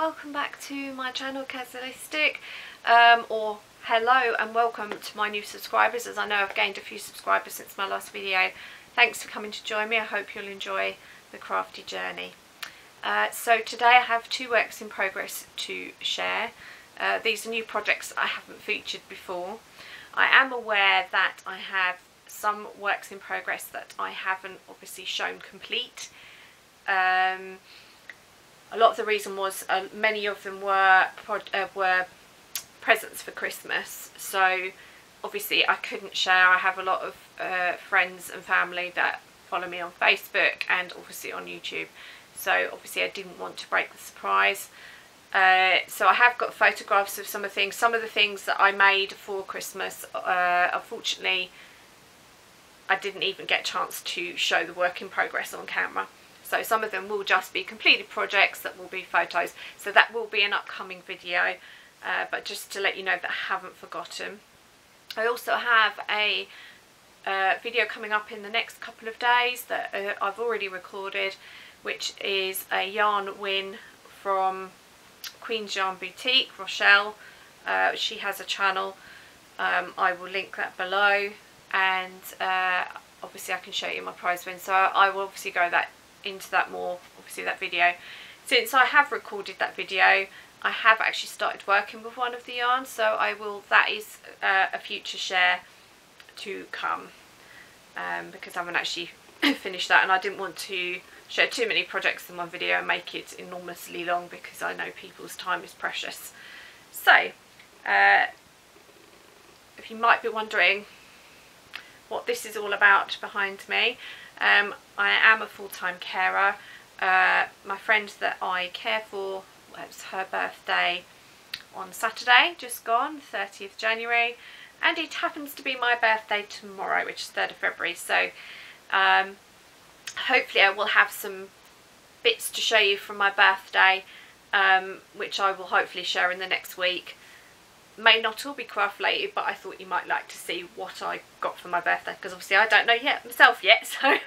welcome back to my channel Kazzalistic, or hello and welcome to my new subscribers, as I know I've gained a few subscribers since my last video. Thanks for coming to join me. I hope you'll enjoy the crafty journey. So today I have two works in progress to share. These are new projects I haven't featured before. I am aware that I have some works in progress that I haven't obviously shown complete. A lot of the reason was many of them were presents for Christmas, so obviously I couldn't share. I have a lot of friends and family that follow me on Facebook and obviously on YouTube, so obviously I didn't want to break the surprise. So I have got photographs of some of the things that I made for Christmas. Unfortunately, I didn't even get a chance to show the work in progress on camera. So some of them will just be completed projects that will be photos. So that will be an upcoming video, but just to let you know that I haven't forgotten. I also have a video coming up in the next couple of days that I've already recorded, which is a yarn win from Queen's Yarn Boutique, Rochelle. She has a channel. I will link that below, and obviously I can show you my prize win. So I will obviously go into that more, obviously that video. Since I have recorded that video, I have actually started working with one of the yarns, so that is a future share to come, because I haven't actually finished that, and I didn't want to share too many projects in one video and make it enormously long, because I know people's time is precious. So if you might be wondering what this is all about behind me, I am a full-time carer. My friend that I care for, it was her birthday on Saturday, just gone, 30th January, and it happens to be my birthday tomorrow, which is 3rd of February, so hopefully I will have some bits to show you from my birthday, which I will hopefully share in the next week. May not all be craft related, but I thought you might like to see what I got for my birthday, because obviously I don't know myself yet, so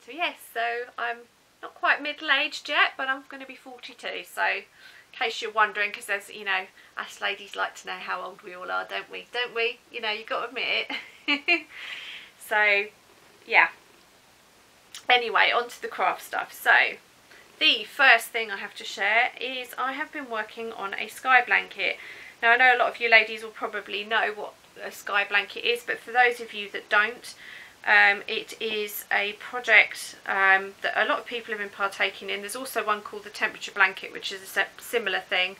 so yes, so I'm not quite middle-aged yet, but I'm going to be 42, so in case you're wondering, because there's, you know, us ladies like to know how old we all are, don't we? You know, you've got to admit it. So yeah, anyway, on to the craft stuff. So the first thing I have to share is I have been working on a sky blanket. Now I know a lot of you ladies will probably know what a sky blanket is, but for those of you that don't, it is a project that a lot of people have been partaking in. There's also one called the temperature blanket, which is a similar thing.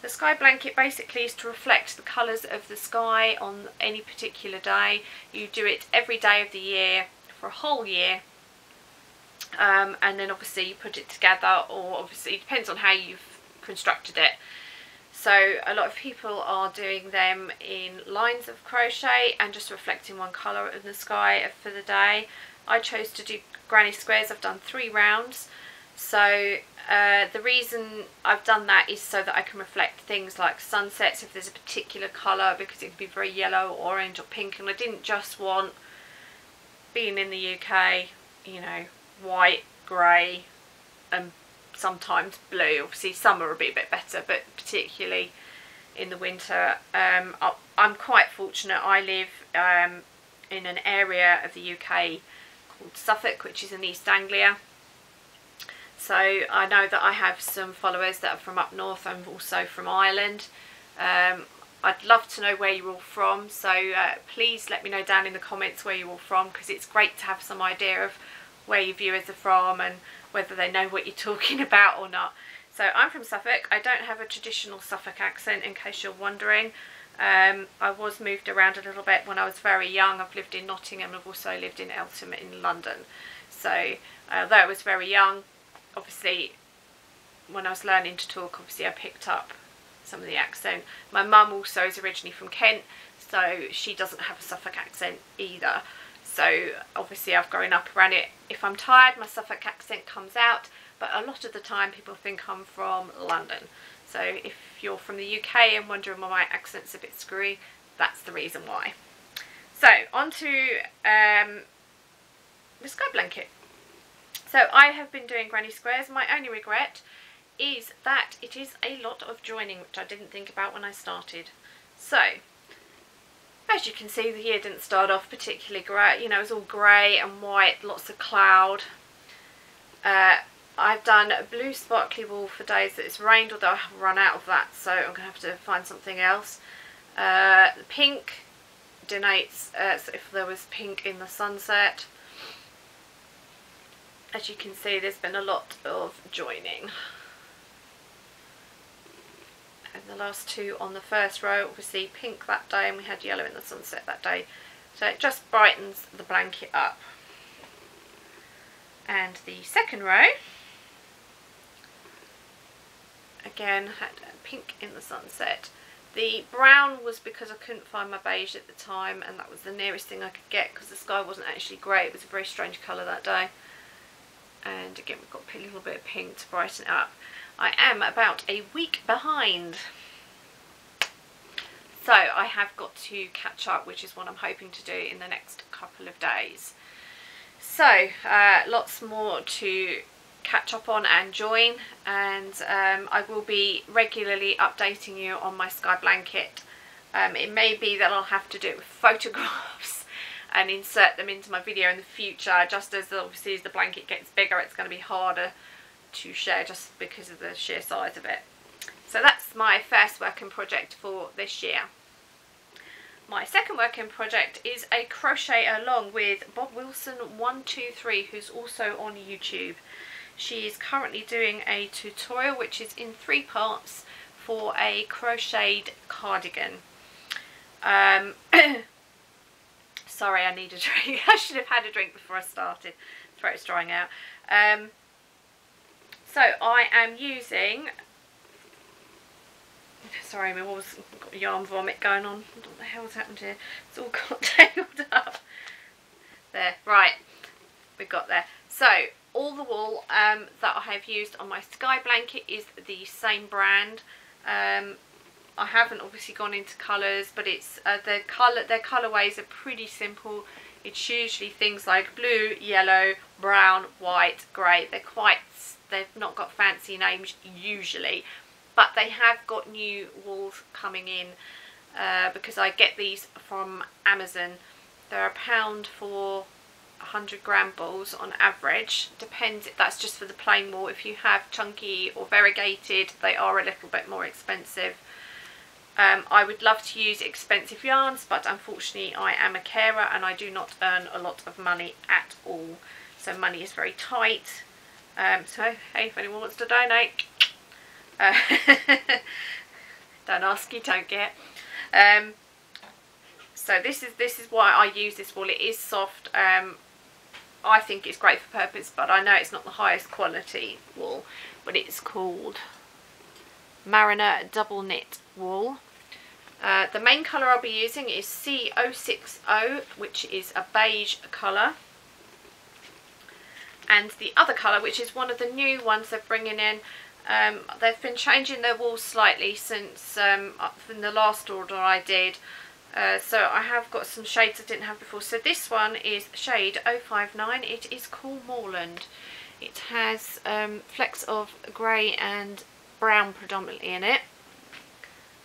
The sky blanket basically is to reflect the colours of the sky on any particular day. You do it every day of the year for a whole year. And then obviously you put it together, or obviously it depends on how you've constructed it. So a lot of people are doing them in lines of crochet and just reflecting one colour in the sky for the day. I chose to do granny squares. I've done 3 rounds. So the reason I've done that is so that I can reflect things like sunsets if there's a particular colour, because it can be very yellow, orange or pink, and I didn't just want, being in the UK, you know, white, grey and sometimes blue. Obviously summer a bit better, but particularly in the winter. I'm quite fortunate. I live in an area of the UK called Suffolk, which is in East Anglia, so I know that I have some followers that are from up north and also from Ireland. I'd love to know where you're all from, so please let me know down in the comments where you're all from, because it's great to have some idea of where your viewers are from and whether they know what you're talking about or not. So I'm from Suffolk. I don't have a traditional Suffolk accent, in case you're wondering. I was moved around a little bit when I was very young. I've lived in Nottingham. I've also lived in Eltham in London. So although I was very young, obviously when I was learning to talk, obviously I picked up some of the accent. My mum also is originally from Kent, so she doesn't have a Suffolk accent either. So obviously I've grown up around it. If I'm tired, my Suffolk accent comes out, but a lot of the time people think I'm from London. So if you're from the UK and wondering why my accent's a bit screwy, that's the reason why. So on to the sky blanket. So I have been doing granny squares. My only regret is that it is a lot of joining, which I didn't think about when I started. So, as you can see, the year didn't start off particularly great. You know, it was all grey and white, lots of cloud. I've done blue sparkly wool for days that it's rained, although I have run out of that, so I'm going to have to find something else. The pink denotes so if there was pink in the sunset. As you can see, there's been a lot of joining. And the last two on the first row, obviously pink that day, and we had yellow in the sunset that day. So it just brightens the blanket up. And the second row, again, had pink in the sunset. The brown was because I couldn't find my beige at the time, and that was the nearest thing I could get because the sky wasn't actually grey. It was a very strange colour that day. And again, we've got a little bit of pink to brighten it up. I am about a week behind, so I have got to catch up, which is what I'm hoping to do in the next couple of days. So lots more to catch up on and join, and I will be regularly updating you on my sky blanket. It may be that I'll have to do it with photographs and insert them into my video in the future, just as obviously as the blanket gets bigger it's going to be harder to share just because of the sheer size of it. So that's my first working project for this year. My second working project is a crochet along with Bob Wilson 123, who's also on YouTube. She is currently doing a tutorial which is in 3 parts for a crocheted cardigan. Sorry, I need a drink. I should have had a drink before I started. Throat's drying out. So I am using, sorry, my wool's got yarn vomit going on. What the hell's happened here? It's all got tangled up. There, right, we got there. So all the wool that I have used on my sky blanket is the same brand. I haven't obviously gone into colours, but it's their colourways are pretty simple. It's usually things like blue, yellow, brown, white, grey. They've not got fancy names usually, but they have got new wools coming in because I get these from Amazon. They're £1 for 100g balls on average. Depends, that's just for the plain wool. If you have chunky or variegated, they are a little bit more expensive. I would love to use expensive yarns, but unfortunately I am a carer and I do not earn a lot of money at all. So money is very tight. So hey, if anyone wants to donate, don't ask, you don't get. So this is why I use this wool. It is soft. I think it's great for purpose, but I know it's not the highest quality wool. But it's called Mariner Double Knit Wool. The main colour I'll be using is C060, which is a beige colour. And the other colour, which is one of the new ones they're bringing in, they've been changing their wool slightly since from the last order I did. So I have got some shades I didn't have before. So this one is shade 059. It is Cool Moorland. It has flecks of grey and brown predominantly in it.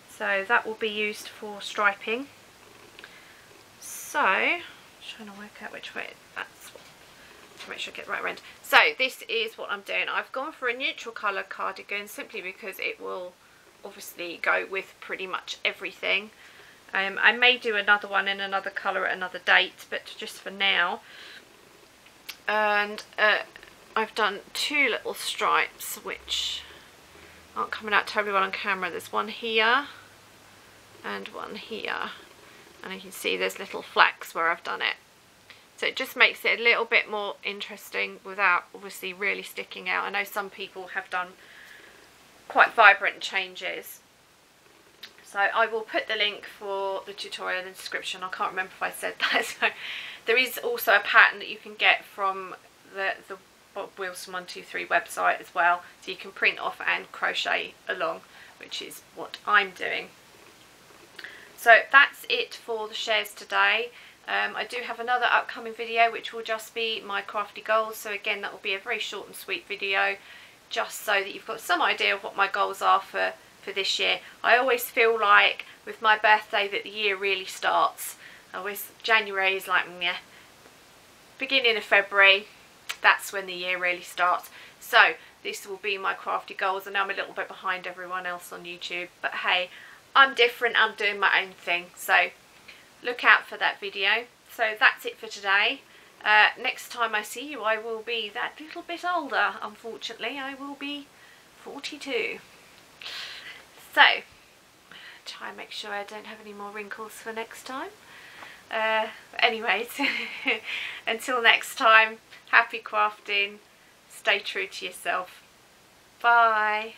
So that will be used for striping. So, I'm trying to work out which way that's, to make sure I get the right end. So this is what I'm doing. I've gone for a neutral colour cardigan simply because it will obviously go with pretty much everything. I may do another one in another colour at another date, but just for now. And I've done 2 little stripes which aren't coming out terribly well on camera. There's one here and one here, and you can see there's little flecks where I've done it. So it just makes it a little bit more interesting without obviously really sticking out. I know some people have done quite vibrant changes. So I will put the link for the tutorial in the description. I can't remember if I said that. So there is also a pattern that you can get from the Bob Wilson 123 website as well. So you can print off and crochet along, which is what I'm doing. So that's it for the shares today. I do have another upcoming video which will just be my crafty goals. So again, that will be a very short and sweet video. just so that you've got some idea of what my goals are for this year. I always feel like with my birthday that the year really starts. January is like, yeah. Beginning of February, that's when the year really starts. So this will be my crafty goals. I know I'm a little bit behind everyone else on YouTube, but hey, I'm different, I'm doing my own thing, so look out for that video. So that's it for today. Next time I see you, I will be that little bit older. Unfortunately, I will be 42. So, try and make sure I don't have any more wrinkles for next time. Anyways, until next time, happy crafting, stay true to yourself. Bye.